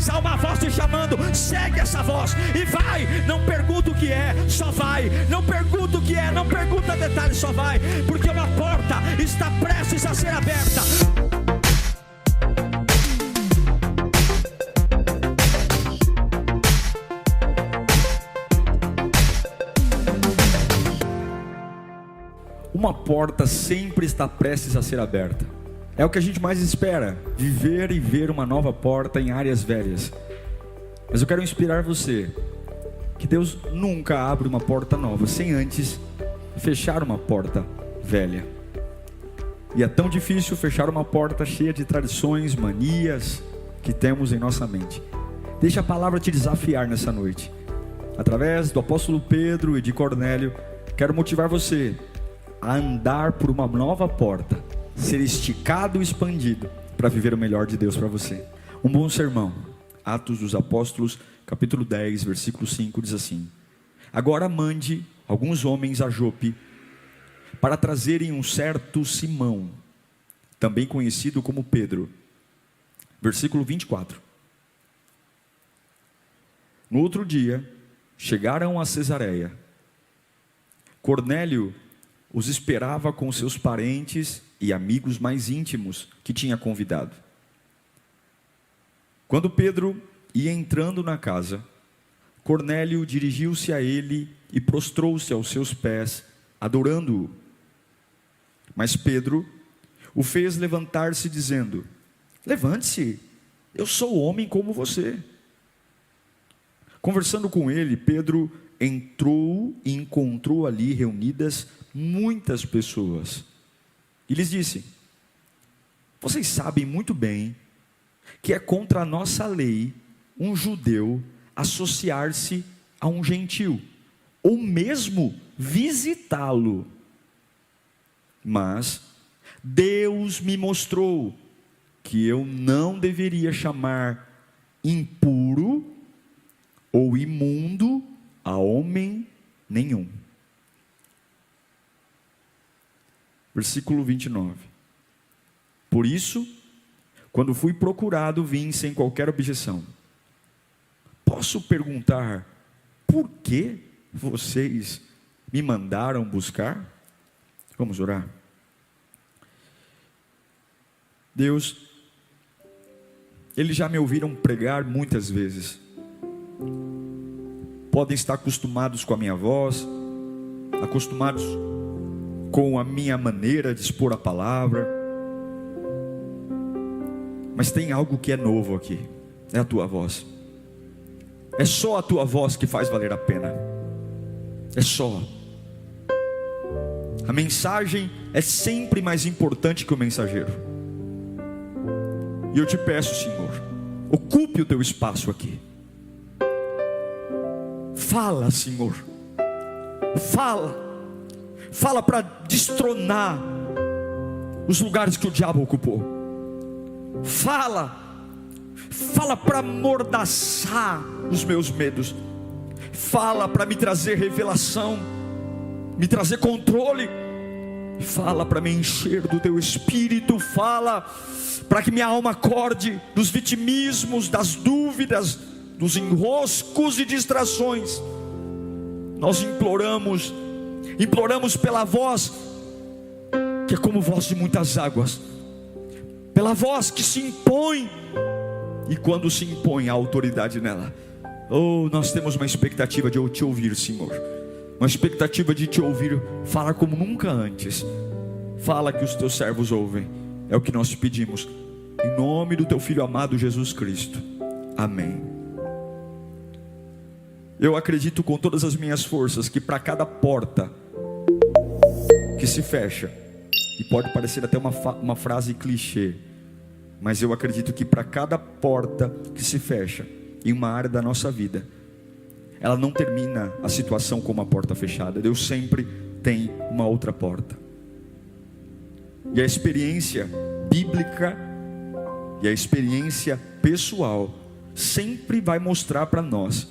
mas há uma voz te chamando. Segue essa voz e vai. Não pergunta o que é, só vai. Não pergunta o que é, não pergunta detalhes, só vai. Porque uma porta está prestes a ser aberta. Uma porta sempre está prestes a ser aberta. É o que a gente mais espera, viver e ver uma nova porta em áreas velhas. Mas eu quero inspirar você, que Deus nunca abre uma porta nova sem antes fechar uma porta velha. E é tão difícil fechar uma porta cheia de tradições, manias que temos em nossa mente. Deixa a palavra te desafiar nessa noite. Através do apóstolo Pedro e de Cornélio, quero motivar você a andar por uma nova porta, ser esticado e expandido para viver o melhor de Deus para você. Um bom sermão. Atos dos Apóstolos, capítulo 10, versículo 5, diz assim: agora mande alguns homens a Jope para trazerem um certo Simão, também conhecido como Pedro. Versículo 24. No outro dia, chegaram a Cesareia. Cornélio os esperava com seus parentes e amigos mais íntimos que tinha convidado. Quando Pedro ia entrando na casa, Cornélio dirigiu-se a ele e prostrou-se aos seus pés, adorando-o. Mas Pedro o fez levantar-se, dizendo: levante-se, eu sou homem como você. Conversando com ele, Pedro entrou e encontrou ali reunidas muitas pessoas, e lhes disse: vocês sabem muito bem que é contra a nossa lei um judeu associar-se a um gentil, ou mesmo visitá-lo. Mas Deus me mostrou que eu não deveria chamar impuro ou imundo a homem nenhum. Versículo 29. Por isso, quando fui procurado, vim sem qualquer objeção. Posso perguntar, por que vocês me mandaram buscar? Vamos orar. Deus, eles já me ouviram pregar muitas vezes. Podem estar acostumados com a minha voz, acostumados com a minha maneira de expor a palavra, mas tem algo que é novo aqui, é a tua voz. É só a tua voz que faz valer a pena. É só. A mensagem é sempre mais importante que o mensageiro. E eu te peço, Senhor, ocupe o teu espaço aqui. Fala, Senhor. Fala para destronar os lugares que o diabo ocupou. Fala para amordaçar os meus medos. Fala para me trazer revelação, me trazer controle. Fala para me encher do teu espírito. Fala para que minha alma acorde dos vitimismos, das dúvidas, dos enroscos e distrações. Nós imploramos pela voz que é como voz de muitas águas, pela voz que se impõe, e quando se impõe a autoridade nela, nós temos uma expectativa de te ouvir, Senhor, uma expectativa de te ouvir falar como nunca antes. Fala que os teus servos ouvem, é o que nós te pedimos, em nome do teu Filho amado Jesus Cristo, amém. Eu acredito com todas as minhas forças que para cada porta que se fecha, e pode parecer até uma frase clichê, mas eu acredito que para cada porta que se fecha em uma área da nossa vida, ela não termina a situação com uma porta fechada. Deus sempre tem uma outra porta. E a experiência bíblica e a experiência pessoal sempre vai mostrar para nós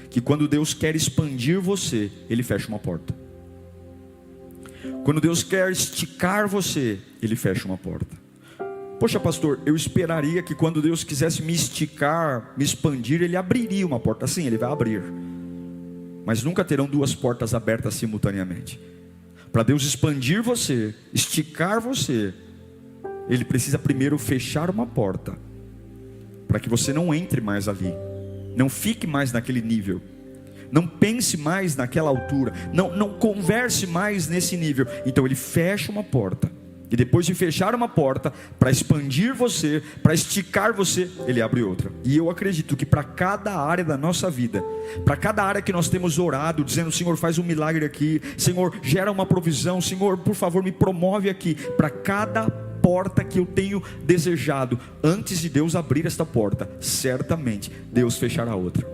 que quando Deus quer expandir você, Ele fecha uma porta. Quando Deus quer esticar você, Ele fecha uma porta. Poxa, pastor, eu esperaria que quando Deus quisesse me esticar, me expandir, Ele abriria uma porta. Sim, Ele vai abrir, mas nunca terão duas portas abertas simultaneamente. Para Deus expandir você, esticar você, Ele precisa primeiro fechar uma porta, para que você não entre mais ali, não fique mais naquele nível, não pense mais naquela altura, não converse mais nesse nível. Então Ele fecha uma porta, e depois de fechar uma porta, para expandir você, para esticar você, Ele abre outra. E eu acredito que para cada área da nossa vida, para cada área que nós temos orado, dizendo: Senhor, faz um milagre aqui, Senhor, gera uma provisão, Senhor, por favor, me promove aqui. Para cada porta que eu tenho desejado, antes de Deus abrir esta porta, certamente Deus fechará outra.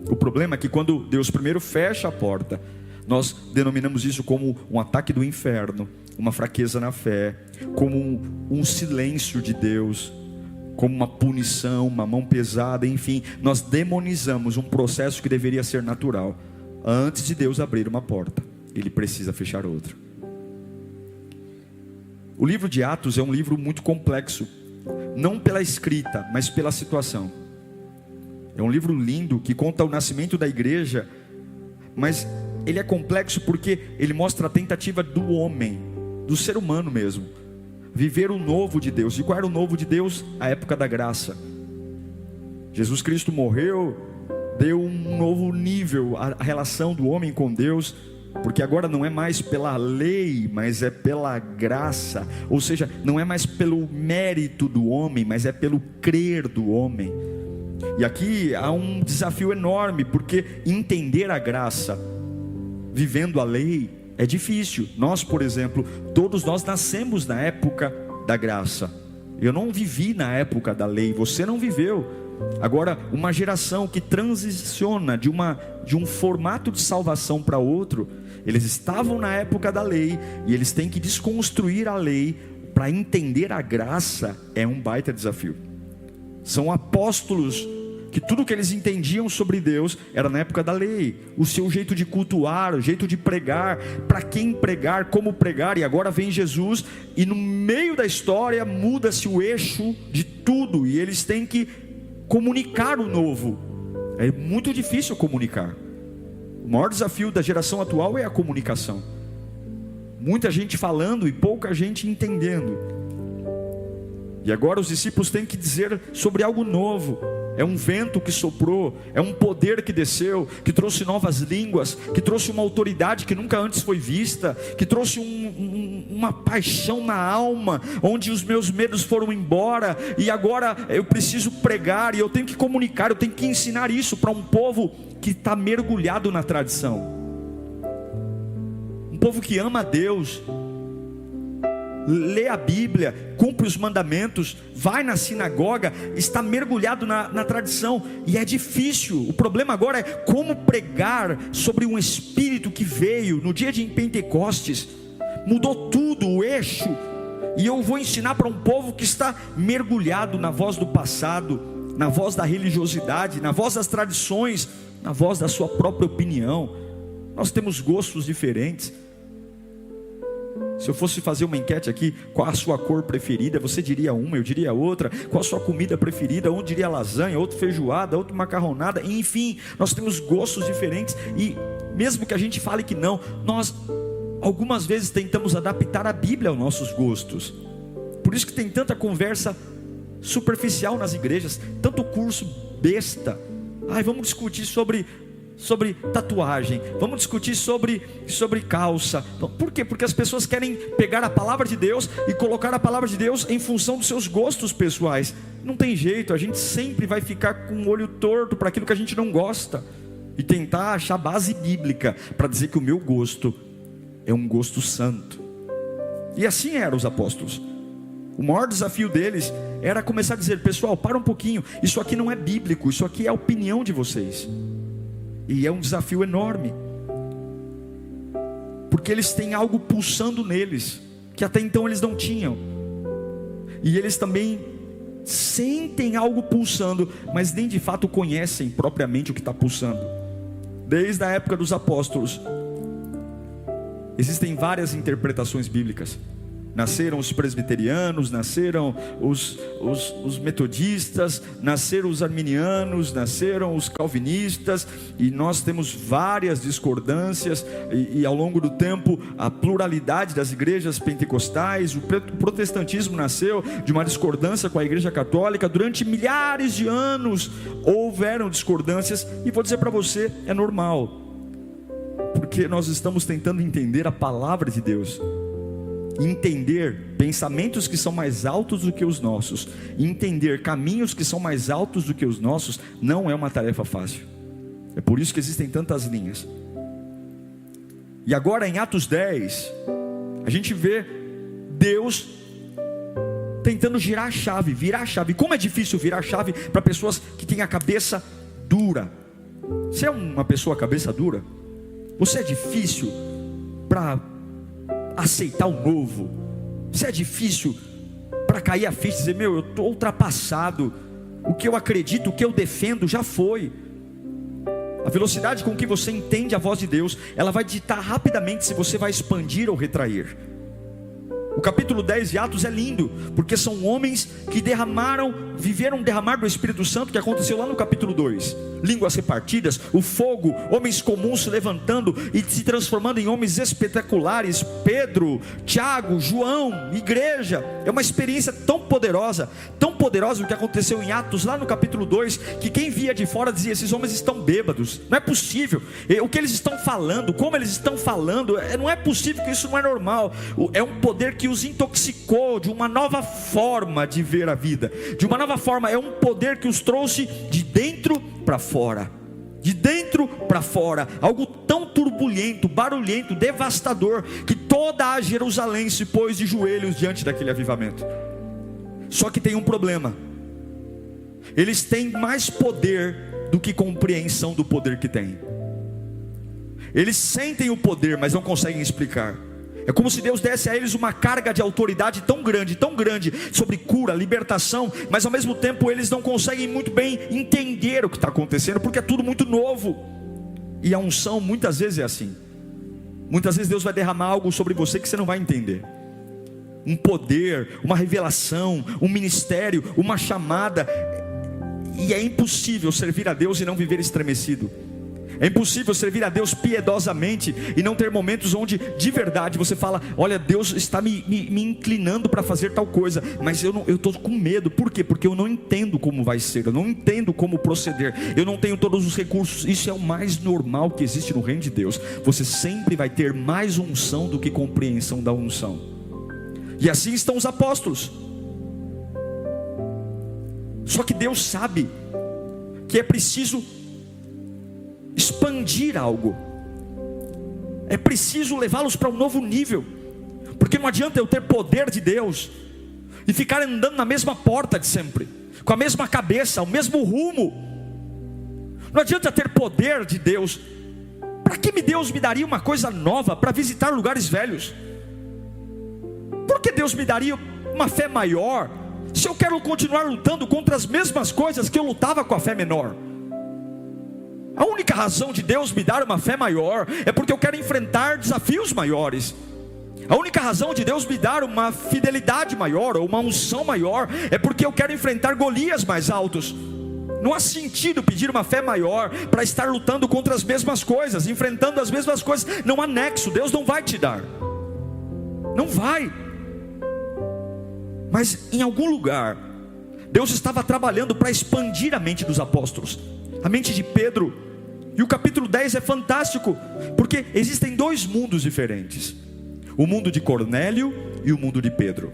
O problema é que quando Deus primeiro fecha a porta, nós denominamos isso como um ataque do inferno, uma fraqueza na fé, como um silêncio de Deus, como uma punição, uma mão pesada, enfim, nós demonizamos um processo que deveria ser natural. Antes de Deus abrir uma porta, Ele precisa fechar outra. O livro de Atos é um livro muito complexo, não pela escrita, mas pela situação. É um livro lindo que conta o nascimento da igreja, mas ele é complexo porque ele mostra a tentativa do homem, do ser humano mesmo, viver o novo de Deus. E qual era o novo de Deus? A época da graça. Jesus Cristo morreu, deu um novo nível à relação do homem com Deus, porque agora não é mais pela lei, mas é pela graça. Ou seja, não é mais pelo mérito do homem, mas é pelo crer do homem. E aqui há um desafio enorme, porque entender a graça vivendo a lei é difícil. Nós, por exemplo, todos nós nascemos na época da graça. Eu não vivi na época da lei, você não viveu. Agora, uma geração que transiciona de um formato de salvação para outro, eles estavam na época da lei e eles têm que desconstruir a lei para entender a graça. É um baita desafio. São apóstolos que tudo que eles entendiam sobre Deus era na época da lei, o seu jeito de cultuar, o jeito de pregar, para quem pregar, como pregar. E agora vem Jesus e no meio da história muda-se o eixo de tudo, e eles têm que comunicar o novo. É muito difícil comunicar. O maior desafio da geração atual é a comunicação. Muita gente falando e pouca gente entendendo. E agora os discípulos têm que dizer sobre algo novo. É um vento que soprou, é um poder que desceu, que trouxe novas línguas, que trouxe uma autoridade que nunca antes foi vista, que trouxe uma paixão na alma, onde os meus medos foram embora, e agora eu preciso pregar, e eu tenho que comunicar, eu tenho que ensinar isso para um povo que está mergulhado na tradição, um povo que ama a Deus, lê a Bíblia, cumpre os mandamentos, vai na sinagoga, está mergulhado na tradição, e é difícil. O problema agora é como pregar sobre um Espírito que veio no dia de Pentecostes, mudou tudo, o eixo, e eu vou ensinar para um povo que está mergulhado na voz do passado, na voz da religiosidade, na voz das tradições, na voz da sua própria opinião. Nós temos gostos diferentes. Se eu fosse fazer uma enquete aqui, qual a sua cor preferida, você diria uma, eu diria outra. Qual a sua comida preferida? Um diria lasanha, outro feijoada, outro macarronada. Enfim, nós temos gostos diferentes. E mesmo que a gente fale que não, nós algumas vezes tentamos adaptar a Bíblia aos nossos gostos. Por isso que tem tanta conversa superficial nas igrejas, tanto curso besta. Vamos discutir sobre tatuagem, vamos discutir sobre calça. Por quê? Porque as pessoas querem pegar a palavra de Deus e colocar a palavra de Deus em função dos seus gostos pessoais. Não tem jeito, a gente sempre vai ficar com o olho torto para aquilo que a gente não gosta, e tentar achar base bíblica para dizer que o meu gosto é um gosto santo. E assim eram os apóstolos. O maior desafio deles era começar a dizer: pessoal, para um pouquinho, isso aqui não é bíblico, isso aqui é a opinião de vocês. E é um desafio enorme, porque eles têm algo pulsando neles, que até então eles não tinham. E eles também sentem algo pulsando, mas nem de fato conhecem propriamente o que está pulsando. Desde a época dos apóstolos, existem várias interpretações bíblicas. nasceram os presbiterianos, nasceram os metodistas, nasceram os arminianos, nasceram os calvinistas, e nós temos várias discordâncias, e ao longo do tempo a pluralidade das igrejas pentecostais. O protestantismo nasceu de uma discordância com a igreja católica. Durante milhares de anos houveram discordâncias, e vou dizer para você, é normal, porque nós estamos tentando entender a palavra de Deus, entender pensamentos que são mais altos do que os nossos, entender caminhos que são mais altos do que os nossos, não é uma tarefa fácil. É por isso que existem tantas linhas. E agora em Atos 10, a gente vê Deus tentando virar a chave. Como é difícil virar a chave para pessoas que têm a cabeça dura. Você é uma pessoa cabeça dura? Você é difícil para aceitar o novo? Você é difícil para cair a ficha e dizer: meu, eu estou ultrapassado, o que eu acredito, o que eu defendo já foi. A velocidade com que você entende a voz de Deus, ela vai ditar rapidamente se você vai expandir ou retrair. O capítulo 10 de Atos é lindo, porque são homens que viveram derramar do Espírito Santo, que aconteceu lá no capítulo 2. Línguas repartidas, o fogo, homens comuns se levantando e se transformando em homens espetaculares. Pedro, Tiago, João, igreja. É uma experiência tão poderosa o que aconteceu em Atos, lá no capítulo 2, que quem via de fora dizia: esses homens estão bêbados, não é possível, o que eles estão falando, como eles estão falando, não é possível, que isso não é normal. É um poder que os intoxicou de uma nova forma de ver a vida, de uma nova forma. É um poder que os trouxe de dentro para fora, de dentro para fora, algo tão turbulento, barulhento, devastador, que toda a Jerusalém se pôs de joelhos diante daquele avivamento. Só que tem um problema: eles têm mais poder do que compreensão do poder que têm. Eles sentem o poder, mas não conseguem explicar. É como se Deus desse a eles uma carga de autoridade tão grande, sobre cura, libertação, mas ao mesmo tempo eles não conseguem muito bem entender o que está acontecendo, porque é tudo muito novo. E a unção muitas vezes é assim. Muitas vezes Deus vai derramar algo sobre você que você não vai entender. Um poder, uma revelação, um ministério, uma chamada. E é impossível servir a Deus e não viver estremecido. É impossível servir a Deus piedosamente e não ter momentos onde de verdade você fala: olha, Deus está me inclinando para fazer tal coisa, mas eu estou com medo. Por quê? Porque eu não entendo como vai ser, eu não entendo como proceder, eu não tenho todos os recursos. Isso é o mais normal que existe no reino de Deus. Você sempre vai ter mais unção do que compreensão da unção. E assim estão os apóstolos. Só que Deus sabe que é preciso expandir algo, é preciso levá-los para um novo nível, porque não adianta eu ter poder de Deus e ficar andando na mesma porta de sempre, com a mesma cabeça, o mesmo rumo. Não adianta ter poder de Deus. Para que Deus me daria uma coisa nova para visitar lugares velhos? Por que Deus me daria uma fé maior se eu quero continuar lutando contra as mesmas coisas que eu lutava com a fé menor? A única razão de Deus me dar uma fé maior é porque eu quero enfrentar desafios maiores. A única razão de Deus me dar uma fidelidade maior ou uma unção maior é porque eu quero enfrentar Golias mais altos. Não há sentido pedir uma fé maior para estar lutando contra as mesmas coisas, enfrentando as mesmas coisas. Não há nexo, Deus não vai te dar. Não vai. Mas em algum lugar Deus estava trabalhando para expandir a mente dos apóstolos, a mente de Pedro. E o capítulo 10 é fantástico, porque existem dois mundos diferentes: o mundo de Cornélio e o mundo de Pedro.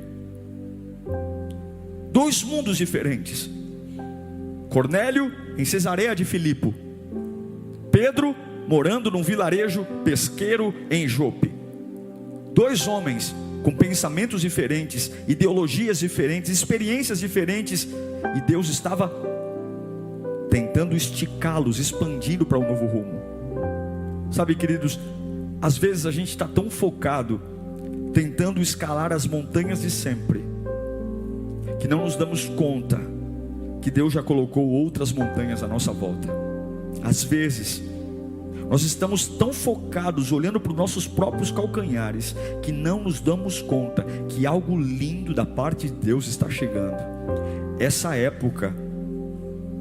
Dois mundos diferentes. Cornélio em Cesareia de Filipe, Pedro morando num vilarejo pesqueiro em Jope. Dois homens com pensamentos diferentes, ideologias diferentes, experiências diferentes, e Deus estava tentando esticá-los, expandindo para um novo rumo. Sabe, queridos, às vezes a gente está tão focado tentando escalar as montanhas de sempre, que não nos damos conta que Deus já colocou outras montanhas à nossa volta. Às vezes Nós estamos tão focados, olhando para os nossos próprios calcanhares, que não nos damos conta que algo lindo da parte de Deus está chegando. Essa época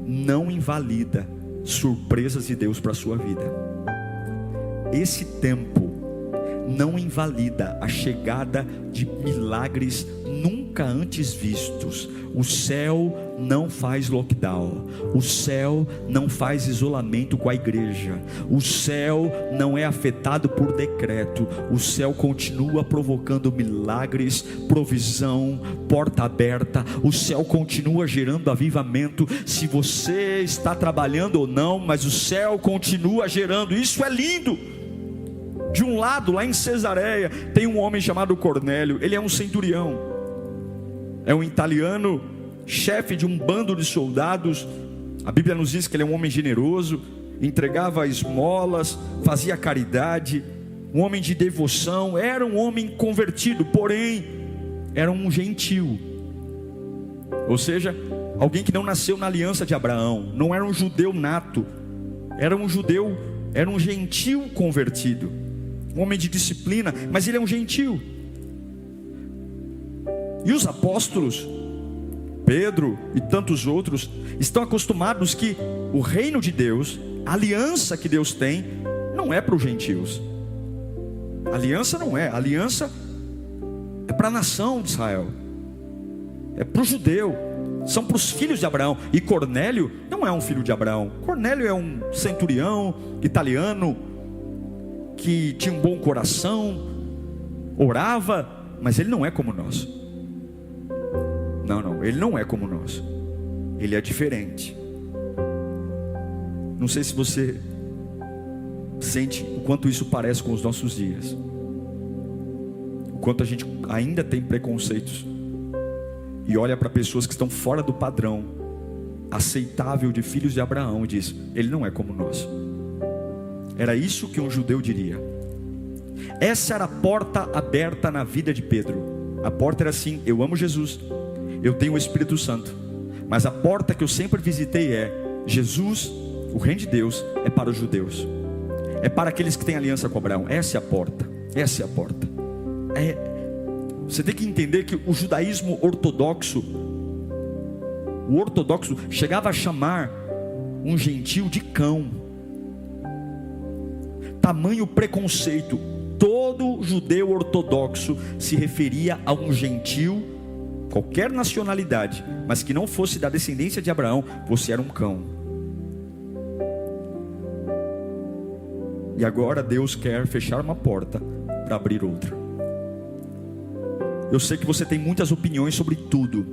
não invalida surpresas de Deus para a sua vida. Esse tempo não invalida a chegada de milagres nunca antes vistos. O céu não faz lockdown, o céu não faz isolamento com a igreja, o céu não é afetado por decreto, o céu continua provocando milagres, provisão, porta aberta, o céu continua gerando avivamento, se você está trabalhando ou não, mas o céu continua gerando. Isso é lindo. De um lado, lá em Cesareia, tem um homem chamado Cornélio. Ele é um centurião, é um italiano, chefe de um bando de soldados. A Bíblia nos diz que ele é um homem generoso, entregava esmolas, fazia caridade, um homem de devoção. Era um homem convertido, porém era um gentil, ou seja, alguém que não nasceu na aliança de Abraão, não era um judeu nato, era um judeu, era um gentil convertido, um homem de disciplina, mas ele é um gentil. E os apóstolos, Pedro e tantos outros, estão acostumados que o reino de Deus, a aliança que Deus tem, não é para os gentios. Aliança não é, aliança é para a nação de Israel, é para o judeu, são para os filhos de Abraão. E Cornélio não é um filho de Abraão. Cornélio é um centurião italiano, que tinha um bom coração, orava, mas ele não é como nós. Não, ele não é como nós. Ele é diferente. Não sei se você sente o quanto isso parece com os nossos dias, o quanto a gente ainda tem preconceitos e olha para pessoas que estão fora do padrão aceitável de filhos de Abraão e diz: ele não é como nós. Era isso que um judeu diria. Essa era a porta aberta na vida de Pedro. A porta era assim: eu amo Jesus, eu tenho o Espírito Santo, mas a porta que eu sempre visitei é: Jesus, o reino de Deus é para os judeus, é para aqueles que têm aliança com Abraão. Essa é a porta, essa é a porta. Você tem que entender que o judaísmo ortodoxo, o ortodoxo chegava a chamar um gentil de cão. Tamanho preconceito. Todo judeu ortodoxo se referia a um gentil, qualquer nacionalidade, mas que não fosse da descendência de Abraão. Você era um cão. E agora Deus quer fechar uma porta para abrir outra. Eu sei que você tem muitas opiniões sobre tudo: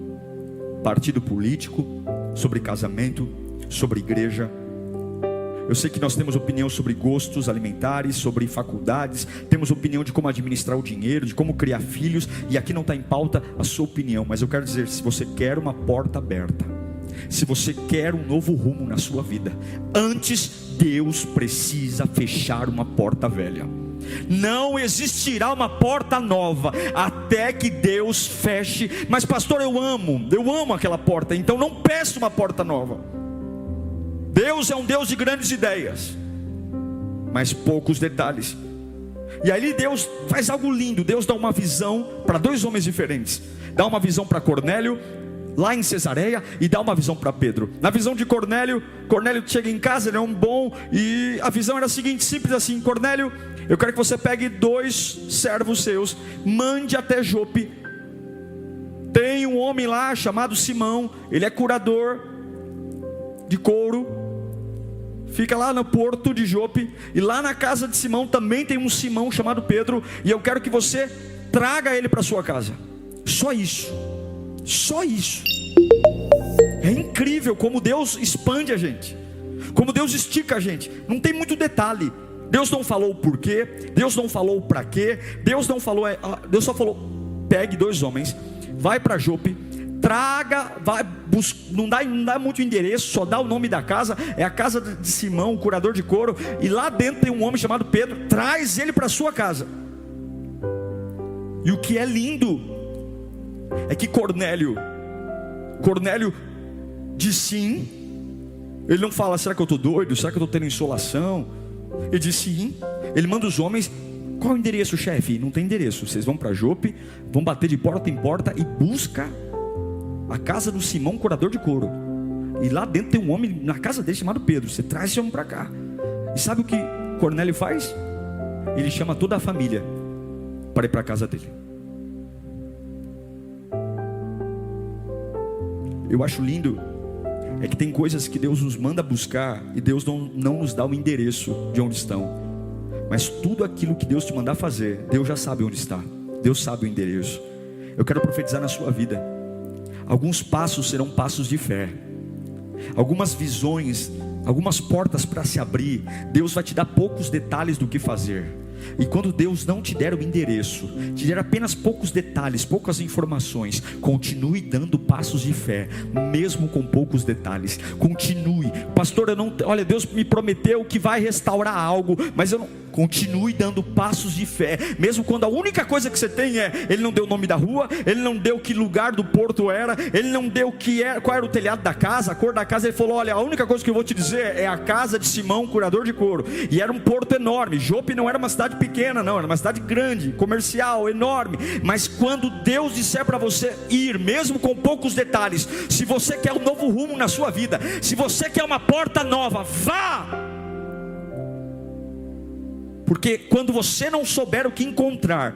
partido político, sobre casamento, sobre igreja. Eu sei que nós temos opinião sobre gostos alimentares, sobre faculdades, temos opinião de como administrar o dinheiro, de como criar filhos, e aqui não está em pauta a sua opinião, mas eu quero dizer: se você quer uma porta aberta, se você quer um novo rumo na sua vida, antes Deus precisa fechar uma porta velha. Não existirá uma porta nova até que Deus feche. Mas pastor, eu amo aquela porta, então não peço uma porta nova. Deus é um Deus de grandes ideias, mas poucos detalhes. E aí Deus faz algo lindo. Deus dá uma visão para dois homens diferentes. Dá uma visão para Cornélio, lá em Cesareia, e dá uma visão para Pedro. Na visão de Cornélio, Cornélio chega em casa, ele é um bom, e a visão era a seguinte, simples assim: Cornélio, eu quero que você pegue 2 servos seus, mande até Jope. Tem um homem lá chamado Simão, ele é curador de couro, fica lá no porto de Jope, e lá na casa de Simão também tem um Simão chamado Pedro, e eu quero que você traga ele para sua casa. Só isso, só isso. É incrível como Deus expande a gente, como Deus estica a gente. Não tem muito detalhe. Deus não falou o porquê, Deus não falou o para quê, Deus não falou, Deus só falou: pegue 2 homens, vai para Jope, traga, vai buscar. Não dá muito endereço, só dá o nome da casa. É a casa de Simão, o curador de couro, e lá dentro tem um homem chamado Pedro. Traz ele para sua casa. E o que é lindo é que Cornélio diz sim. Ele não fala: será que eu estou doido? Será que eu estou tendo insolação? Ele disse sim. Ele manda os homens. Qual é o endereço, chefe? Não tem endereço. Vocês vão para Jope, vão bater de porta em porta e busca a casa do Simão, curador de couro. E lá dentro tem um homem na casa dele chamado Pedro. Você traz esse homem para cá. E sabe o que Cornélio faz? Ele chama toda a família para ir para a casa dele. Eu acho lindo é que tem coisas que Deus nos manda buscar e Deus não nos dá o endereço de onde estão. Mas tudo aquilo que Deus te mandar fazer, Deus já sabe onde está. Deus sabe o endereço. Eu quero profetizar na sua vida. Alguns passos serão passos de fé. Algumas visões, algumas portas para se abrir. Deus vai te dar poucos detalhes do que fazer. E quando Deus não te der o endereço, te der apenas poucos detalhes, poucas informações, continue dando passos de fé, mesmo com poucos detalhes. Continue. Pastor, olha, Deus me prometeu que vai restaurar algo, mas eu não. Continue dando passos de fé, mesmo quando a única coisa que você tem Ele não deu o nome da rua, Ele não deu que lugar do porto era, Ele não deu qual era o telhado da casa, a cor da casa. Ele falou: olha, a única coisa que eu vou te dizer é a casa de Simão, curador de couro. E era um porto enorme. Jope não era uma cidade pequena, não, era uma cidade grande, comercial, enorme. Mas quando Deus disser para você ir, mesmo com poucos detalhes, se você quer um novo rumo na sua vida, se você quer uma porta nova, vá. Porque quando você não souber o que encontrar,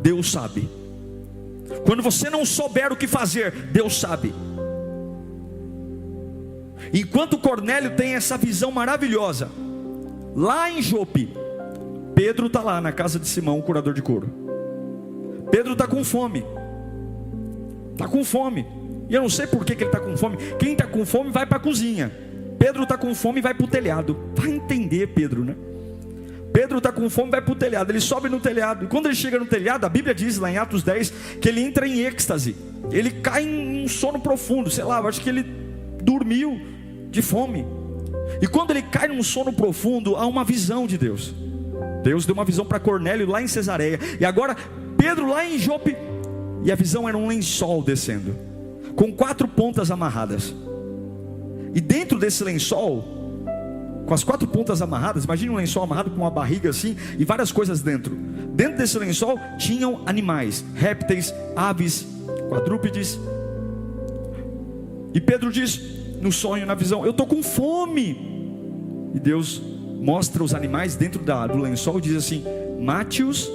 Deus sabe. Quando você não souber o que fazer, Deus sabe. Enquanto Cornélio tem essa visão maravilhosa, lá em Jope, Pedro está lá na casa de Simão, o curador de couro. Pedro está com fome. Está com fome. E eu não sei por que ele está com fome. Quem está com fome vai para a cozinha. Pedro está com fome e vai para o telhado. Vai entender, Pedro, né? Pedro está com fome, vai para o telhado. Ele sobe no telhado. E quando ele chega no telhado, a Bíblia diz lá em Atos 10 que ele entra em êxtase. Ele cai em um sono profundo. Sei lá, eu acho que ele dormiu de fome. E quando ele cai num sono profundo, há uma visão de Deus. Deus deu uma visão para Cornélio lá em Cesareia. E agora Pedro lá em Jope. E a visão era um lençol descendo, com 4 pontas amarradas. E dentro desse lençol, com as 4 pontas amarradas, imagine um lençol amarrado com uma barriga assim, e várias coisas dentro. Dentro desse lençol tinham animais, répteis, aves, quadrúpedes. E Pedro diz no sonho, na visão: eu estou com fome. E Deus mostra os animais dentro do lençol e diz assim: mate-os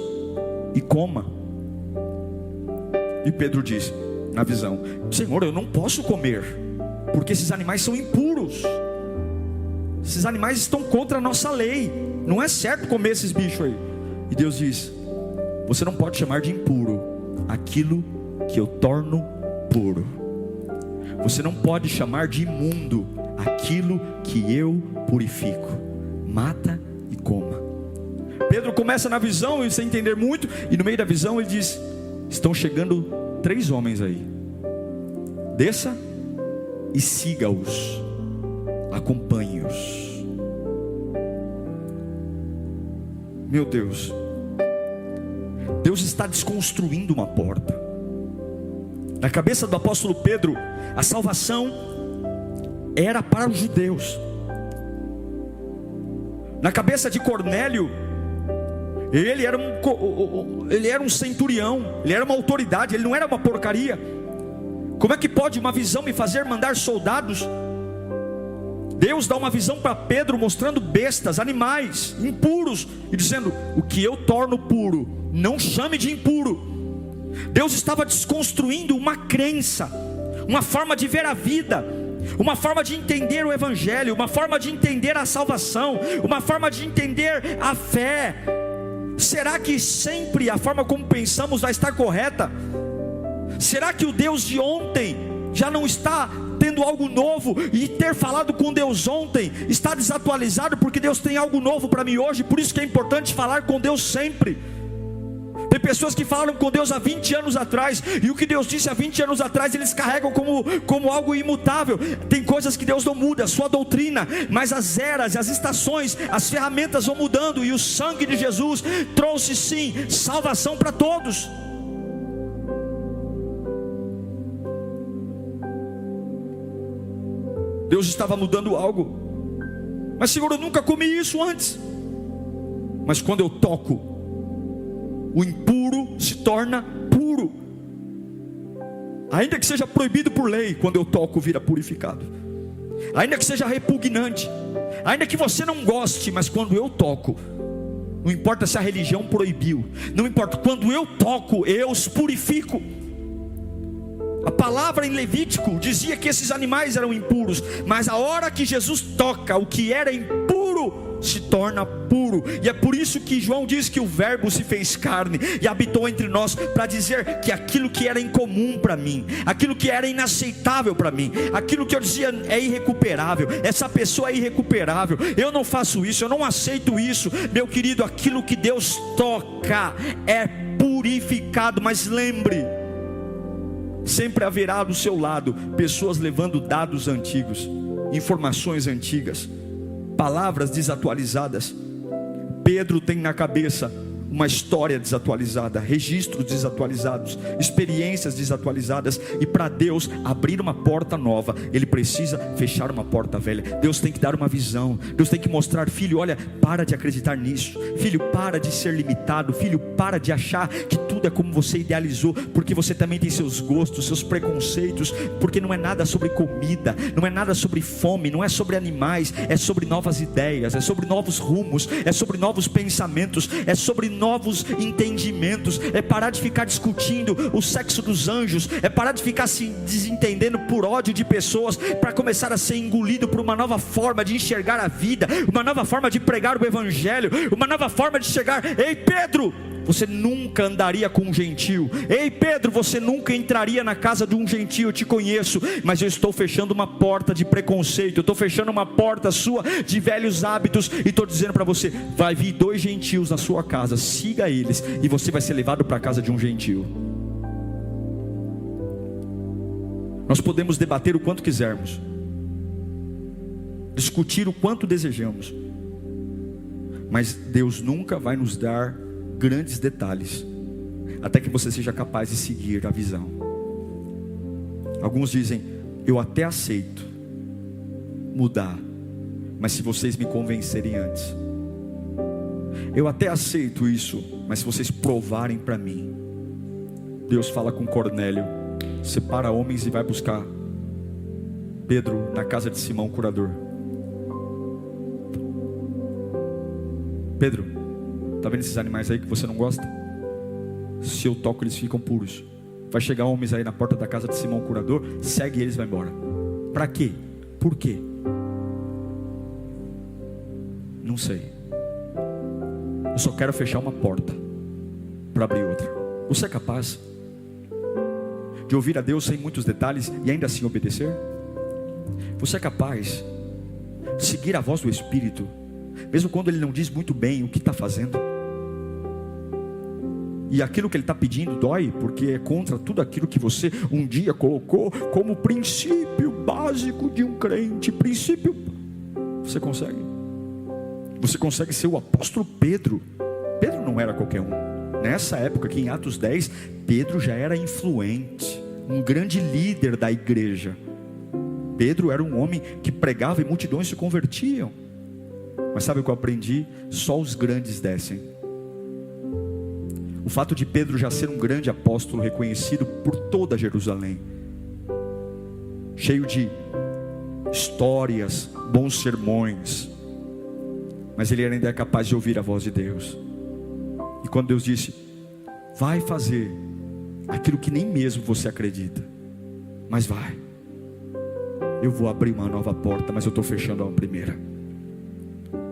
e coma. E Pedro diz na visão: Senhor, eu não posso comer, porque esses animais são impuros. Esses animais estão contra a nossa lei. Não é certo comer esses bichos aí. E Deus diz: você não pode chamar de impuro aquilo que eu torno puro. Você não pode chamar de imundo aquilo que eu purifico. Mata e coma. Pedro começa na visão, e sem entender muito, e no meio da visão ele diz: estão chegando 3 homens aí. Desça e siga-os. Acompanhe-os. Meu Deus, Deus está desconstruindo uma porta. Na cabeça do apóstolo Pedro, a salvação era para os judeus. Na cabeça de Cornélio, ele era um centurião, ele era uma autoridade, ele não era uma porcaria. Como é que pode uma visão me fazer mandar soldados? Deus dá uma visão para Pedro mostrando bestas, animais impuros, e dizendo: o que eu torno puro, não chame de impuro. Deus estava desconstruindo uma crença, uma forma de ver a vida, uma forma de entender o Evangelho, uma forma de entender a salvação, uma forma de entender a fé. Será que sempre a forma como pensamos vai estar correta? Será que o Deus de ontem já não está tendo algo novo? E ter falado com Deus ontem está desatualizado, porque Deus tem algo novo para mim hoje. Por isso que é importante falar com Deus sempre. Tem pessoas que falaram com Deus há 20 anos atrás, e o que Deus disse há 20 anos atrás eles carregam como algo imutável. Tem coisas que Deus não muda, a sua doutrina, mas as eras, as estações, as ferramentas vão mudando. E o sangue de Jesus trouxe sim salvação para todos. Deus estava mudando algo. Mas Senhor, eu nunca comi isso antes. mas quando eu toco, o impuro se torna puro. Ainda que seja proibido por lei, quando eu toco vira purificado. Ainda que seja repugnante, ainda que você não goste, mas quando eu toco, não importa se a religião proibiu, não importa, quando eu toco, eu os purifico. A palavra em Levítico dizia que esses animais eram impuros, mas a hora que Jesus toca, o que era impuro se torna puro. E é por isso que João diz que o verbo se fez carne e habitou entre nós, para dizer que aquilo que era incomum para mim, aquilo que era inaceitável para mim, aquilo que eu dizia é irrecuperável, essa pessoa é irrecuperável, eu não faço isso, eu não aceito isso, meu querido, aquilo que Deus toca é purificado. Mas lembre, sempre haverá do seu lado pessoas levando dados antigos, informações antigas, palavras desatualizadas. Pedro tem na cabeça uma história desatualizada, registros desatualizados, experiências desatualizadas. E para Deus abrir uma porta nova, Ele precisa fechar uma porta velha. Deus tem que dar uma visão, Deus tem que mostrar: filho, olha, para de acreditar nisso. Filho, para de ser limitado. Filho, para de achar que tudo é como você idealizou, porque você também tem seus gostos, seus preconceitos. Porque não é nada sobre comida, não é nada sobre fome, não é sobre animais, é sobre novas ideias, é sobre novos rumos, é sobre novos pensamentos, é sobre novos entendimentos. É parar de ficar discutindo o sexo dos anjos, é parar de ficar se desentendendo por ódio de pessoas, para começar a ser engolido por uma nova forma de enxergar a vida, uma nova forma de pregar o evangelho, uma nova forma de chegar. Ei Pedro, você nunca andaria com um gentil. Ei Pedro, você nunca entraria na casa de um gentil. Eu te conheço, mas eu estou fechando uma porta de preconceito, eu estou fechando uma porta sua de velhos hábitos, e estou dizendo para você: vai vir 2 gentios na sua casa, siga eles, e você vai ser levado para a casa de um gentil. Nós podemos debater o quanto quisermos, discutir o quanto desejamos, mas Deus nunca vai nos dar grandes detalhes até que você seja capaz de seguir a visão. Alguns dizem: eu até aceito mudar, mas se vocês me convencerem antes. Eu até aceito isso, mas se vocês provarem para mim. Deus fala com Cornélio: separa homens e vai buscar Pedro na casa de Simão, curador. Pedro, está vendo esses animais aí que você não gosta? Se eu toco, eles ficam puros. Vai chegar homens aí na porta da casa de Simão, curador, segue eles e vai embora. Para quê? Por quê? Não sei. Eu só quero fechar uma porta para abrir outra. Você é capaz de ouvir a Deus sem muitos detalhes e ainda assim obedecer? Você é capaz de seguir a voz do Espírito, mesmo quando Ele não diz muito bem o que está fazendo? E aquilo que Ele está pedindo dói, porque é contra tudo aquilo que você um dia colocou como princípio básico de um crente. Princípio. Você consegue? Você consegue ser o apóstolo Pedro? Pedro não era qualquer um. Nessa época aqui em Atos 10, Pedro já era influente, um grande líder da igreja. Pedro era um homem que pregava e multidões se convertiam. Mas sabe o que eu aprendi? Só os grandes descem. O fato de Pedro já ser um grande apóstolo, reconhecido por toda Jerusalém, cheio de histórias, bons sermões, mas ele ainda é capaz de ouvir a voz de Deus. E quando Deus disse: vai fazer aquilo que nem mesmo você acredita, mas vai, eu vou abrir uma nova porta, mas eu estou fechando a primeira.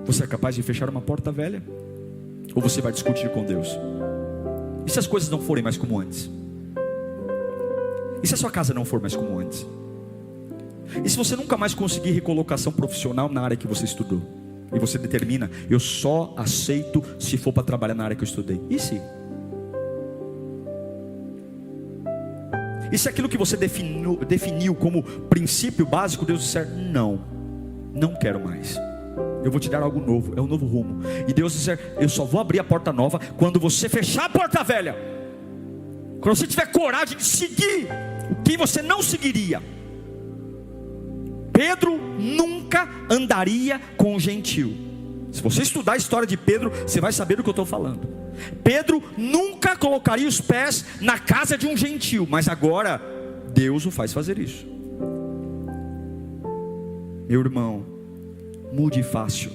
Você é capaz de fechar uma porta velha? Ou você vai discutir com Deus? E se as coisas não forem mais como antes? E se a sua casa não for mais como antes? E se você nunca mais conseguir recolocação profissional na área que você estudou? E você determina: eu só aceito se for para trabalhar na área que eu estudei. E se? E se aquilo que você definiu como princípio básico, Deus disser: não quero mais, eu vou te dar algo novo, é um novo rumo. E Deus disser: eu só vou abrir a porta nova quando você fechar a porta velha. Quando você tiver coragem de seguir o que você não seguiria. Pedro nunca andaria com o gentil. Se você estudar a história de Pedro, você vai saber do que eu estou falando. Pedro nunca colocaria os pés na casa de um gentil, mas agora Deus o faz fazer isso. Meu irmão, mude fácil.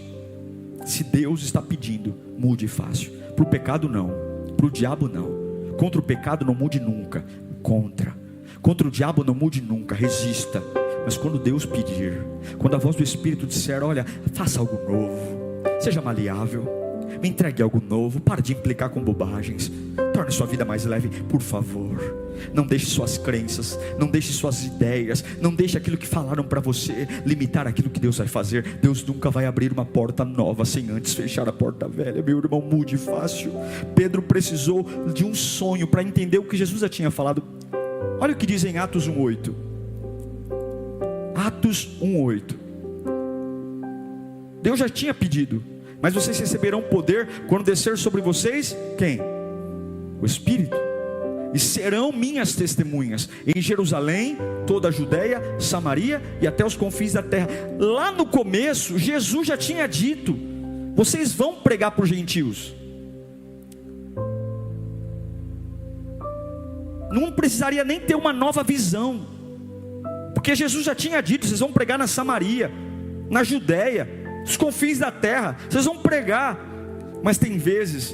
Se Deus está pedindo, mude fácil. Para o pecado não, para o diabo não. Contra o pecado não mude nunca. Contra o diabo não mude nunca, resista. Mas quando Deus pedir, quando a voz do Espírito disser: olha, faça algo novo, seja maleável, me entregue algo novo, pare de implicar com bobagens, torne sua vida mais leve, por favor. Não deixe suas crenças, não deixe suas ideias, não deixe aquilo que falaram para você limitar aquilo que Deus vai fazer. Deus nunca vai abrir uma porta nova sem antes fechar a porta velha. Meu irmão, mude fácil. Pedro precisou de um sonho para entender o que Jesus já tinha falado. Olha o que diz em Atos 1:8. Atos 1:8. Deus já tinha pedido: mas vocês receberão poder quando descer sobre vocês, quem? O Espírito. E serão minhas testemunhas em Jerusalém, toda a Judeia, Samaria e até os confins da terra. Lá no começo, Jesus já tinha dito: vocês vão pregar para os gentios. Não precisaria nem ter uma nova visão, porque Jesus já tinha dito: vocês vão pregar na Samaria, na Judeia, os confins da terra, vocês vão pregar. Mas tem vezes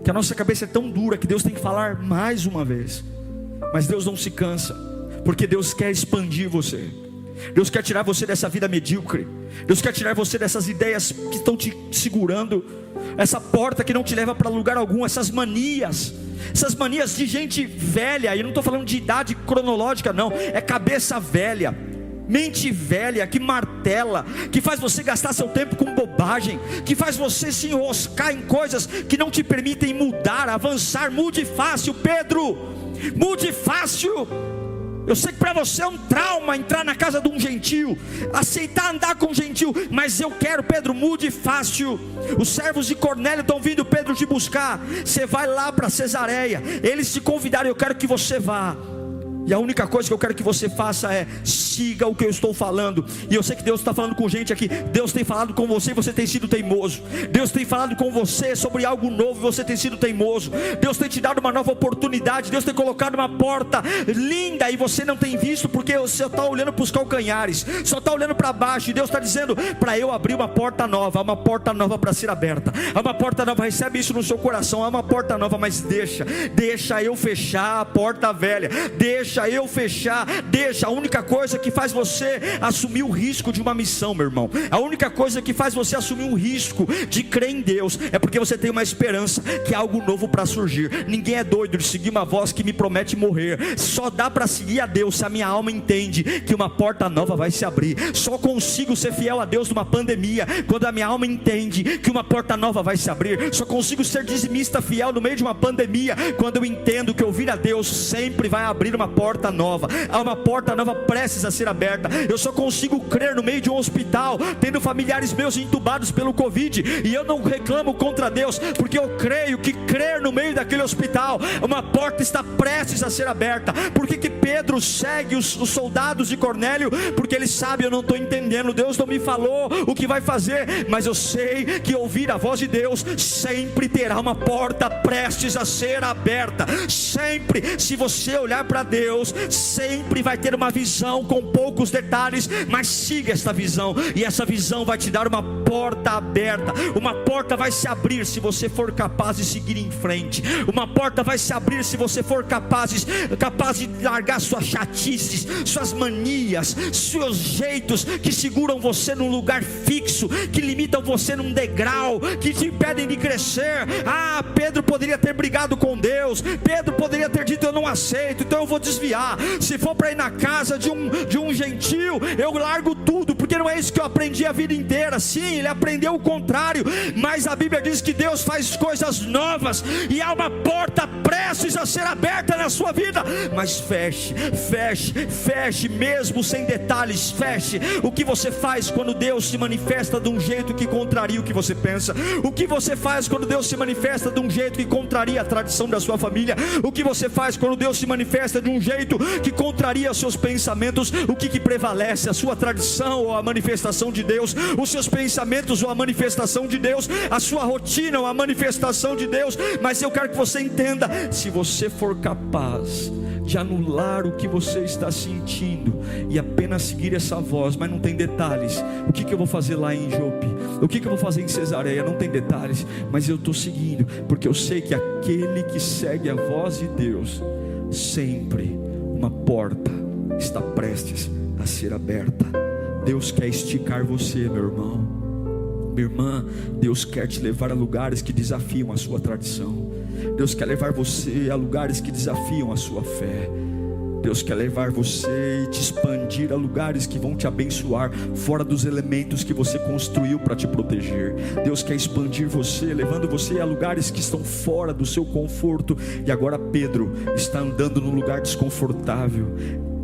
que a nossa cabeça é tão dura que Deus tem que falar mais uma vez. Mas Deus não se cansa, porque Deus quer expandir você. Deus quer tirar você dessa vida medíocre. Deus quer tirar você dessas ideias que estão te segurando, essa porta que não te leva para lugar algum, essas manias de gente velha. E eu não estou falando de idade cronológica não, é cabeça velha, mente velha, que martela, que faz você gastar seu tempo com bobagem, que faz você se enroscar em coisas que não te permitem mudar, avançar. Mude fácil, Pedro, mude fácil. Eu sei que para você é um trauma entrar na casa de um gentil, aceitar andar com um gentil, mas eu quero, Pedro, mude fácil. Os servos de Cornélio estão vindo Pedro te buscar. Você vai lá para Cesareia, eles te convidaram, eu quero que você vá. E a única coisa que eu quero que você faça é: siga o que eu estou falando. E eu sei que Deus está falando com gente aqui. Deus tem falado com você e você tem sido teimoso. Deus tem falado com você sobre algo novo e você tem sido teimoso. Deus tem te dado uma nova oportunidade. Deus tem colocado uma porta linda e você não tem visto, porque você está olhando para os calcanhares, só está olhando para baixo. E Deus está dizendo: para eu abrir uma porta nova, há uma porta nova para ser aberta, há uma porta nova. Recebe isso no seu coração, há uma porta nova. Mas deixa eu fechar a porta velha, deixa eu fechar. A única coisa que faz você assumir o risco de uma missão, meu irmão, a única coisa que faz você assumir um risco de crer em Deus, é porque você tem uma esperança que há algo novo para surgir. Ninguém é doido de seguir uma voz que me promete morrer. Só dá para seguir a Deus se a minha alma entende que uma porta nova vai se abrir. Só consigo ser fiel a Deus numa pandemia quando a minha alma entende que uma porta nova vai se abrir. Só consigo ser dizimista fiel no meio de uma pandemia quando eu entendo que ouvir a Deus sempre vai abrir uma porta nova. Há uma porta nova prestes a ser aberta. Eu só consigo crer no meio de um hospital, tendo familiares meus entubados pelo Covid, e eu não reclamo contra Deus, porque eu creio que crer no meio daquele hospital, uma porta está prestes a ser aberta. Por que Pedro segue os soldados de Cornélio? Porque ele sabe: eu não estou entendendo, Deus não me falou o que vai fazer, mas eu sei que ouvir a voz de Deus sempre terá uma porta prestes a ser aberta. Sempre, se você olhar para Deus, sempre vai ter uma visão com poucos detalhes, mas siga esta visão, e essa visão vai te dar uma porta aberta. Uma porta vai se abrir se você for capaz de seguir em frente. Uma porta vai se abrir se você for capaz de largar suas chatices, suas manias, seus jeitos que seguram você num lugar fixo, que limitam você num degrau, que te impedem de crescer. Pedro poderia ter brigado com Deus. Pedro poderia ter dito: eu não aceito, então eu vou desviar. Se for para ir na casa de um gentil, eu largo tudo, porque não é isso que eu aprendi a vida inteira. Sim, ele aprendeu o contrário, mas a Bíblia diz que Deus faz coisas novas, e há uma porta prestes a ser aberta na sua vida. Mas feche, mesmo sem detalhes, feche. O que você faz quando Deus se manifesta de um jeito que contraria o que você pensa? O que você faz quando Deus se manifesta de um jeito que contraria a tradição da sua família? O que você faz quando Deus se manifesta de um jeito jeito que contraria seus pensamentos, o que prevalece? A sua tradição ou a manifestação de Deus? Os seus pensamentos ou a manifestação de Deus? A sua rotina ou a manifestação de Deus? Mas eu quero que você entenda: se você for capaz de anular o que você está sentindo e apenas seguir essa voz, mas não tem detalhes. O que eu vou fazer lá em Jope? O que eu vou fazer em Cesareia? Não tem detalhes, mas eu estou seguindo, porque eu sei que aquele que segue a voz de Deus, sempre uma porta está prestes a ser aberta. Deus quer esticar você, meu irmão, minha irmã. Deus quer te levar a lugares que desafiam a sua tradição. Deus quer levar você a lugares que desafiam a sua fé. Deus quer levar você e te expandir a lugares que vão te abençoar, fora dos elementos que você construiu para te proteger. Deus quer expandir você, levando você a lugares que estão fora do seu conforto. E agora Pedro está andando num lugar desconfortável,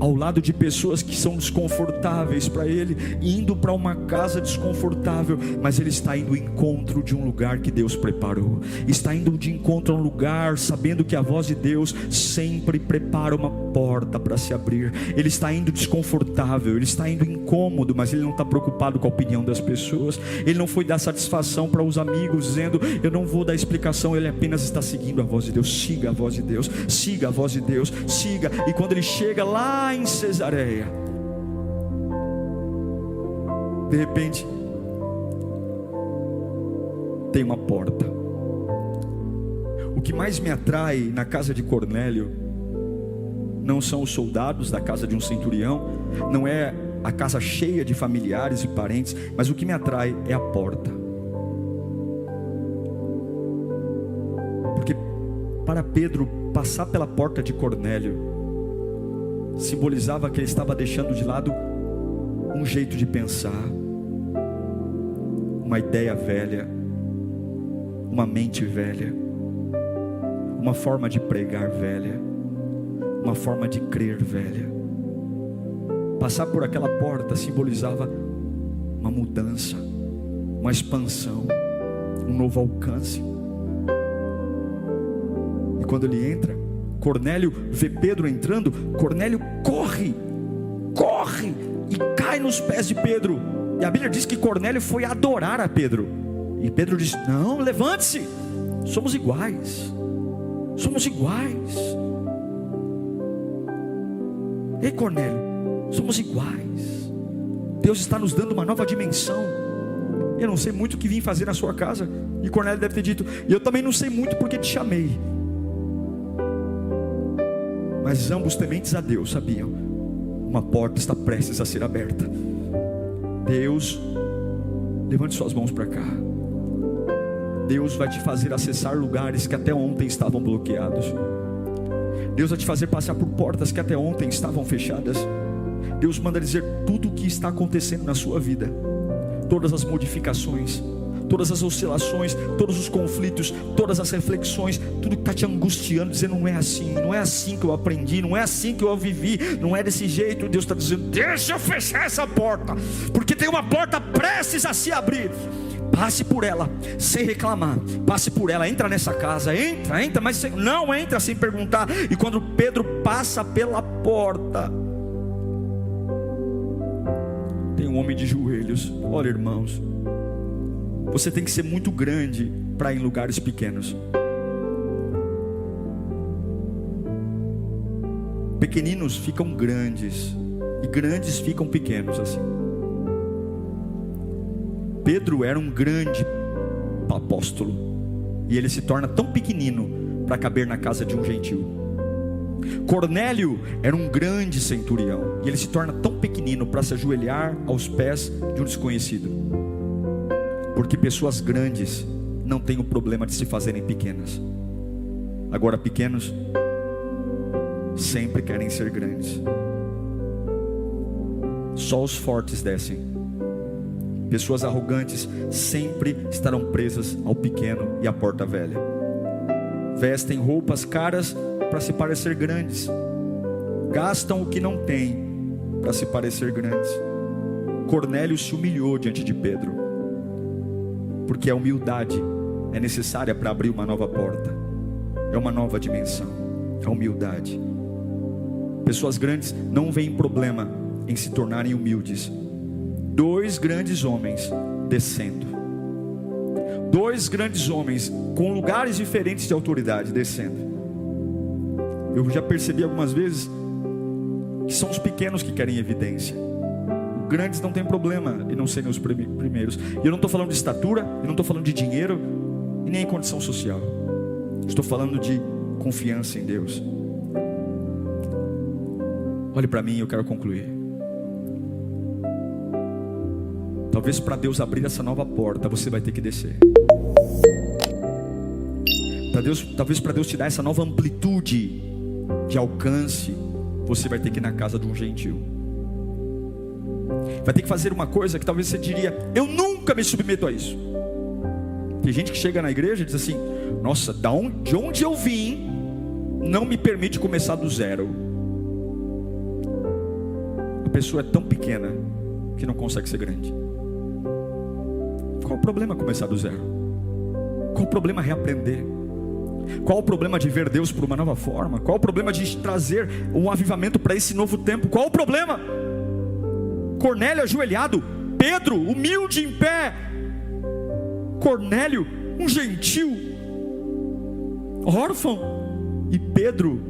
ao lado de pessoas que são desconfortáveis para ele, indo para uma casa desconfortável, mas ele está indo ao encontro de um lugar que Deus preparou. Está indo de encontro a um lugar, sabendo que a voz de Deus sempre prepara uma porta para se abrir. Ele está indo desconfortável, ele está indo incômodo, mas ele não está preocupado com a opinião das pessoas. Ele não foi dar satisfação para os amigos, dizendo: eu não vou dar explicação. Ele apenas está seguindo a voz de Deus. Siga a voz de Deus, siga a voz de Deus, siga. E quando ele chega lá em Cesareia, de repente tem uma porta. O que mais me atrai na casa de Cornélio não são os soldados da casa de um centurião, não é a casa cheia de familiares e parentes, mas o que me atrai é a porta. Porque para Pedro passar pela porta de Cornélio simbolizava que ele estava deixando de lado um jeito de pensar, uma ideia velha, uma mente velha, uma forma de pregar velha, uma forma de crer velha. Passar por aquela porta simbolizava uma mudança, uma expansão, um novo alcance. E quando ele entra, Cornélio vê Pedro entrando. Cornélio corre e cai nos pés de Pedro. E a Bíblia diz que Cornélio foi adorar a Pedro. E Pedro diz: não, levante-se, somos iguais. Somos iguais. Ei, Cornélio, somos iguais. Deus está nos dando uma nova dimensão. Eu não sei muito o que vim fazer na sua casa. E Cornélio deve ter dito: e eu também não sei muito porque te chamei. Mas ambos tementes a Deus sabiam: uma porta está prestes a ser aberta. Deus, levante suas mãos para cá. Deus vai te fazer acessar lugares que até ontem estavam bloqueados. Deus vai te fazer passar por portas que até ontem estavam fechadas. Deus manda dizer tudo o que está acontecendo na sua vida, todas as modificações, todas as oscilações, todos os conflitos, todas as reflexões, tudo que está te angustiando, dizendo: não é assim que eu aprendi, não é assim que eu vivi, não é desse jeito. Deus está dizendo: deixa eu fechar essa porta, porque tem uma porta prestes a se abrir. Passe por ela sem reclamar, passe por ela, entra nessa casa, entra, mas não entra sem perguntar. E quando Pedro passa pela porta, tem um homem de joelhos. Olha, irmãos, você tem que ser muito grande para ir em lugares pequenos. Pequeninos ficam grandes e grandes ficam pequenos assim. Pedro era um grande apóstolo e ele se torna tão pequenino para caber na casa de um gentil. Cornélio era um grande centurião e ele se torna tão pequenino para se ajoelhar aos pés de um desconhecido. Porque pessoas grandes não têm o problema de se fazerem pequenas. Agora pequenos sempre querem ser grandes. Só os fortes descem. Pessoas arrogantes sempre estarão presas ao pequeno e à porta velha. Vestem roupas caras para se parecer grandes. Gastam o que não têm para se parecer grandes. Cornélio se humilhou diante de Pedro, porque a humildade é necessária para abrir uma nova porta. É uma nova dimensão, a humildade. Pessoas grandes não veem problema em se tornarem humildes. 2 grandes homens descendo, 2 grandes homens com lugares diferentes de autoridade descendo. Eu já percebi algumas vezes que são os pequenos que querem evidência. Grandes não tem problema em não serem os primeiros. E eu não estou falando de estatura, eu não estou falando de dinheiro e nem condição social. Estou falando de confiança em Deus. Olhe para mim, eu quero concluir. Talvez para Deus abrir essa nova porta, você vai ter que descer. Talvez para Deus te dar essa nova amplitude de alcance, você vai ter que ir na casa de um gentil. Vai ter que fazer uma coisa que talvez você diria: eu nunca me submeto a isso. Tem gente que chega na igreja e diz assim: nossa, de onde eu vim não me permite começar do zero. A pessoa é tão pequena que não consegue ser grande. Qual o problema começar do zero? Qual o problema reaprender? Qual o problema de ver Deus por uma nova forma? Qual o problema de trazer um avivamento para esse novo tempo? Qual o problema? Cornélio ajoelhado, Pedro humilde em pé, Cornélio um gentil, órfão, e Pedro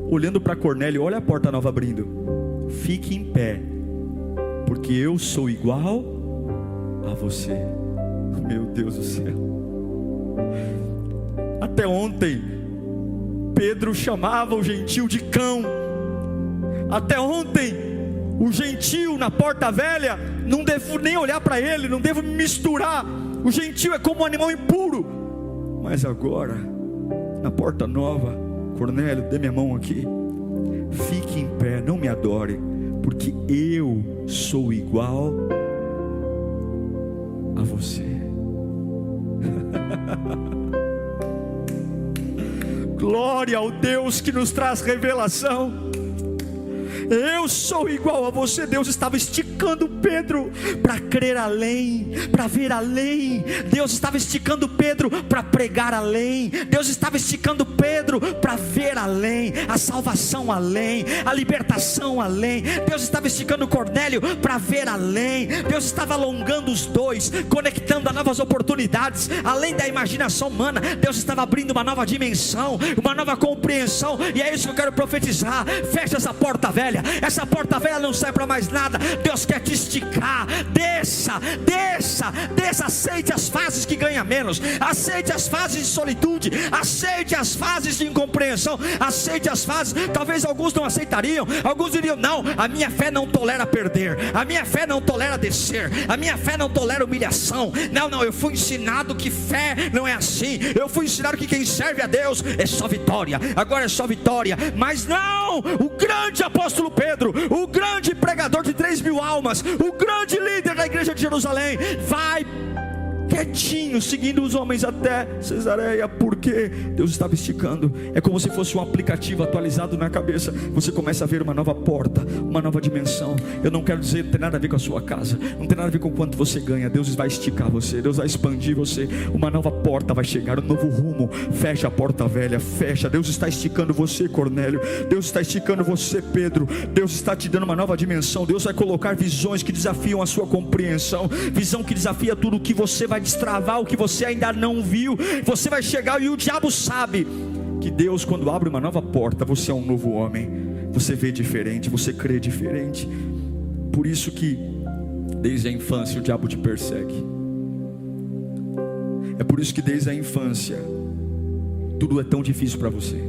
olhando para Cornélio: olha a porta nova abrindo, fique em pé, porque eu sou igual a você. Meu Deus do céu. Até ontem Pedro chamava o gentil de cão. Até ontem o gentil na porta velha, não devo nem olhar para ele, não devo me misturar. O gentil é como um animal impuro. Mas agora, na porta nova: Cornélio, dê minha mão aqui, fique em pé, não me adore, porque eu sou igual a você. Glória ao Deus que nos traz revelação. Eu sou igual a você. Deus estava esticando Pedro para crer além, para ver além. Deus estava esticando Pedro para pregar além. Deus estava esticando Pedro para ver além, a salvação além, a libertação além. Deus estava esticando Cornélio para ver além. Deus estava alongando os dois, conectando a novas oportunidades, além da imaginação humana. Deus estava abrindo uma nova dimensão, uma nova compreensão. E é isso que eu quero profetizar. Fecha essa porta velha. Essa porta velha não serve para mais nada. Deus quer te esticar. Desça, desça, desça. Aceite as fases que ganha menos. Aceite as fases de solitude. Aceite as fases de incompreensão. Aceite as fases. Talvez alguns não aceitariam. Alguns diriam: não, a minha fé não tolera perder. A minha fé não tolera descer. A minha fé não tolera humilhação. Não, eu fui ensinado que fé não é assim. Eu fui ensinado que quem serve a Deus é só vitória. Agora é só vitória. Mas não, o grande apóstolo Pedro, o grande pregador de 3.000 almas, o grande líder da igreja de Jerusalém, vai quietinho, seguindo os homens até Cesareia, porque Deus estava esticando. É como se fosse um aplicativo atualizado na cabeça. Você começa a ver uma nova porta, uma nova dimensão. Eu não quero dizer, não tem nada a ver com a sua casa, não tem nada a ver com quanto você ganha. Deus vai esticar você, Deus vai expandir você. Uma nova porta vai chegar, um novo rumo. Fecha a porta velha, fecha. Deus está esticando você, Cornélio. Deus está esticando você, Pedro. Deus está te dando uma nova dimensão. Deus vai colocar visões que desafiam a sua compreensão, visão que desafia tudo o que você vai destravar, o que você ainda não viu. Você vai chegar, e o diabo sabe que Deus, quando abre uma nova porta, você é um novo homem. Você vê diferente, você crê diferente. Por isso que desde a infância o diabo te persegue. É por isso que desde a infância tudo é tão difícil para você,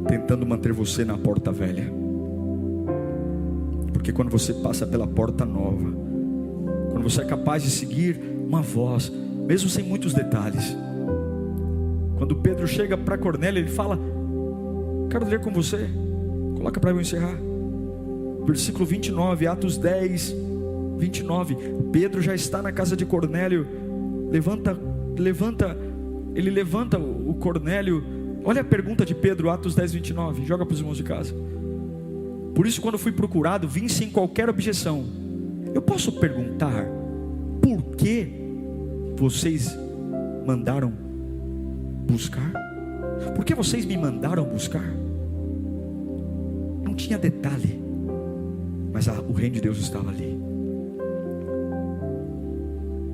tentando manter você na porta velha. Porque quando você passa pela porta nova, quando você é capaz de seguir uma voz, mesmo sem muitos detalhes. Quando Pedro chega para Cornélio, ele fala: quero ler com você. Coloca para eu encerrar. Versículo 29, Atos 10, 29. Pedro já está na casa de Cornélio. Ele levanta o Cornélio. Olha a pergunta de Pedro, Atos 10, 29. Joga para os irmãos de casa. Por isso, quando fui procurado, vim sem qualquer objeção. Eu posso perguntar: por que vocês mandaram buscar? Por que vocês me mandaram buscar? tinha detalhe, mas o reino de Deus estava ali.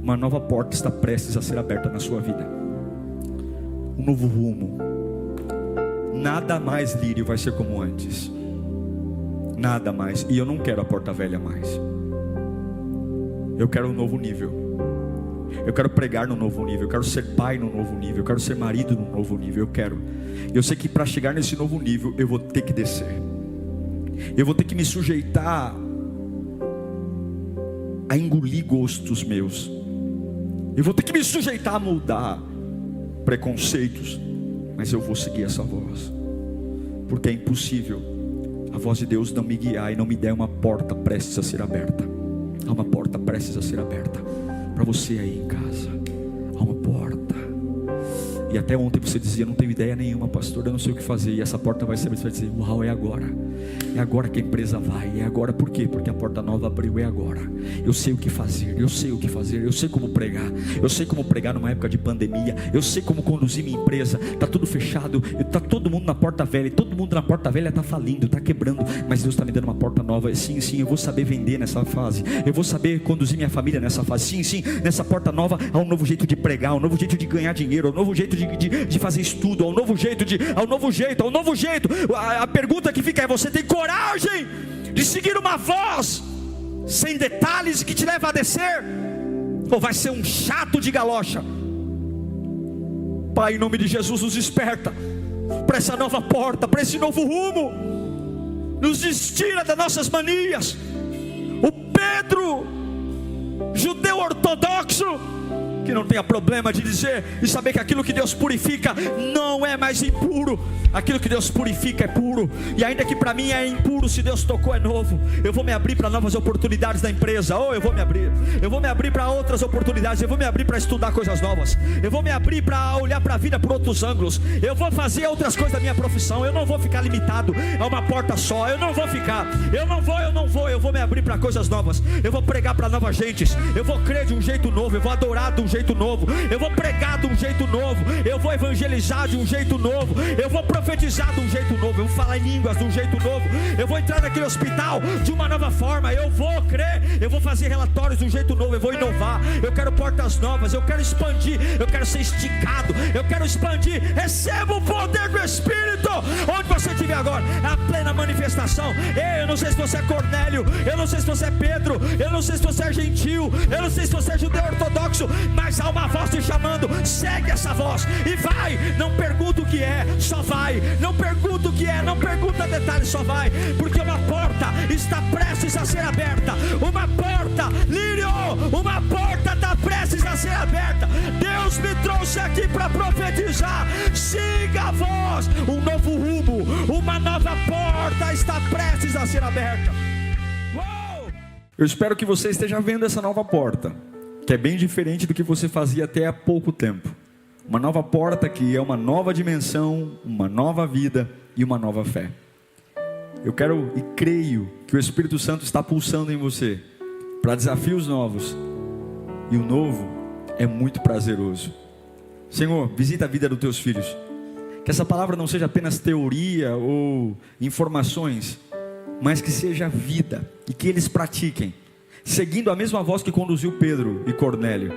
Uma nova porta está prestes a ser aberta na sua vida, um novo rumo. Nada mais, Lírio, vai ser como antes. Nada mais. E eu não quero a porta velha mais. Eu quero um novo nível. Eu quero pregar no novo nível. Eu quero ser pai no novo nível. Eu quero ser marido no novo nível. Eu sei que para chegar nesse novo nível eu vou ter que descer. Eu vou ter que me sujeitar a engolir gostos meus. Eu vou ter que me sujeitar a mudar preconceitos. Mas eu vou seguir essa voz, porque é impossível a voz de Deus não me guiar e não me der uma porta prestes a ser aberta. Há uma porta prestes a ser aberta para você aí em casa. Há uma porta. E até ontem você dizia: não tenho ideia nenhuma, pastor, eu não sei o que fazer. E essa porta vai ser, você vai dizer: uau, é agora. É agora que a empresa vai. É agora. Por quê? Porque a porta nova abriu. É agora. Eu sei o que fazer. Eu sei o que fazer. Eu sei como pregar. Eu sei como pregar numa época de pandemia. Eu sei como conduzir minha empresa. Está tudo fechado. Está todo mundo na porta velha. E todo mundo na porta velha está falindo, está quebrando. Mas Deus está me dando uma porta nova. Sim, sim, eu vou saber vender nessa fase. Eu vou saber conduzir minha família nessa fase. Sim, sim, nessa porta nova há um novo jeito de pregar, um novo jeito de ganhar dinheiro, um novo jeito de fazer estudo, há um novo jeito. A pergunta que fica é: você tem coragem de seguir uma voz sem detalhes que te leva a descer? Ou vai ser um chato de galocha? Pai, em nome de Jesus, nos desperta para essa nova porta, para esse novo rumo. Nos tira das nossas manias. O Pedro, judeu ortodoxo, que não tenha problema de dizer e saber que aquilo que Deus purifica não é mais impuro. Aquilo que Deus purifica é puro. E ainda que para mim é impuro, se Deus tocou é novo. Eu vou me abrir para novas oportunidades da empresa. Eu vou me abrir para outras oportunidades. Eu vou me abrir para estudar coisas novas. Eu vou me abrir para olhar para a vida por outros ângulos. Eu vou fazer outras coisas da minha profissão. Eu não vou ficar limitado a uma porta só. Eu não vou. Eu vou me abrir para coisas novas. Eu vou pregar para novas gentes. Eu vou crer de um jeito novo. Eu vou adorar de um jeito novo. Eu vou pregar de um jeito novo. Eu vou evangelizar de um jeito novo. Eu vou profetizar de um jeito novo. Eu vou falar em línguas de um jeito novo. Eu vou entrar naquele hospital de uma nova forma. Eu vou crer. Eu vou fazer relatórios de um jeito novo. Eu vou inovar. Eu quero portas novas. Eu quero expandir. Eu quero ser esticado. Eu quero expandir. Receba o poder do Espírito onde você estiver agora. A plena manifestação. Eu não sei se você é Cornélio. Eu não sei se você é Pedro. Eu não sei se você é gentil. Eu não sei se você é judeu ortodoxo. Mas há uma voz te chamando. Segue essa voz e vai. Não pergunta o que é, só vai. Não pergunta o que é, não pergunta detalhes, só vai. Porque uma porta está prestes a ser aberta. Uma porta, Lírio, uma porta está prestes a ser aberta. Deus me trouxe aqui para profetizar. Siga a voz. Um novo rumo, uma nova porta está prestes a ser aberta. Uou! Eu espero que você esteja vendo essa nova porta, que é bem diferente do que você fazia até há pouco tempo. Uma nova porta que é uma nova dimensão, uma nova vida e uma nova fé. Eu quero e creio que o Espírito Santo está pulsando em você para desafios novos. E o novo é muito prazeroso. Senhor, visita a vida dos teus filhos. Que essa palavra não seja apenas teoria ou informações, mas que seja vida e que eles pratiquem, seguindo a mesma voz que conduziu Pedro e Cornélio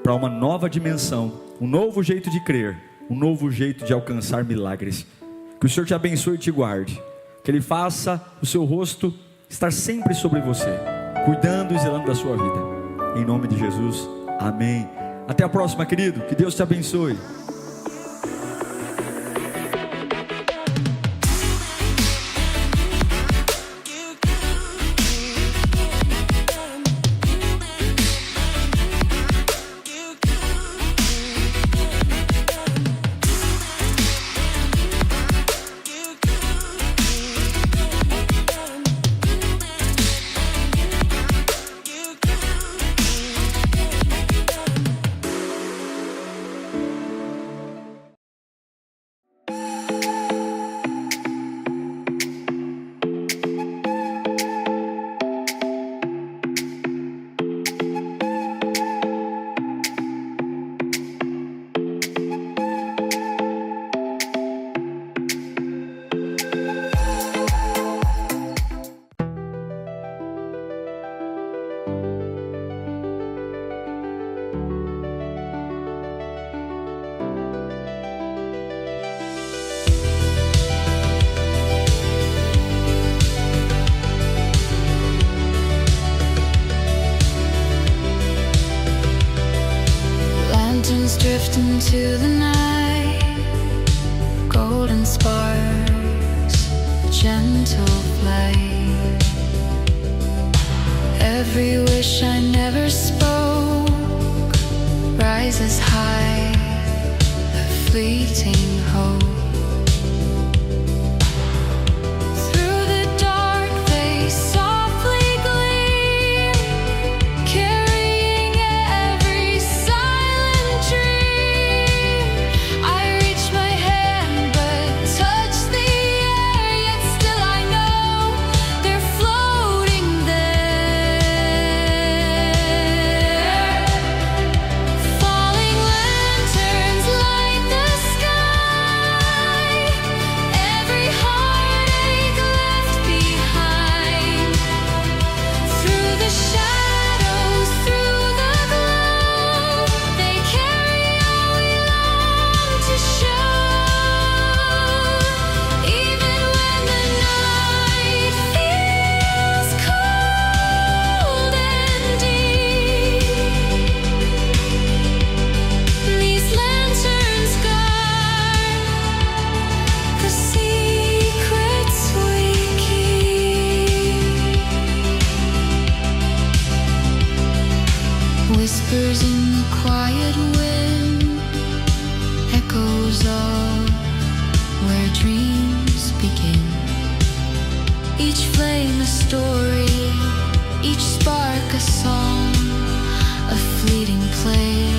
para uma nova dimensão, um novo jeito de crer, um novo jeito de alcançar milagres. Que o Senhor te abençoe e te guarde, que Ele faça o seu rosto estar sempre sobre você, cuidando e zelando da sua vida. Em nome de Jesus, amém. Até a próxima, querido, que Deus te abençoe. lanterns drift into the night, golden sparks, gentle flight. Every wish I never spoke rises high, a fleeting hope. Whispers in the quiet wind, echoes of where dreams begin. Each flame a story, each spark a song, a fleeting play.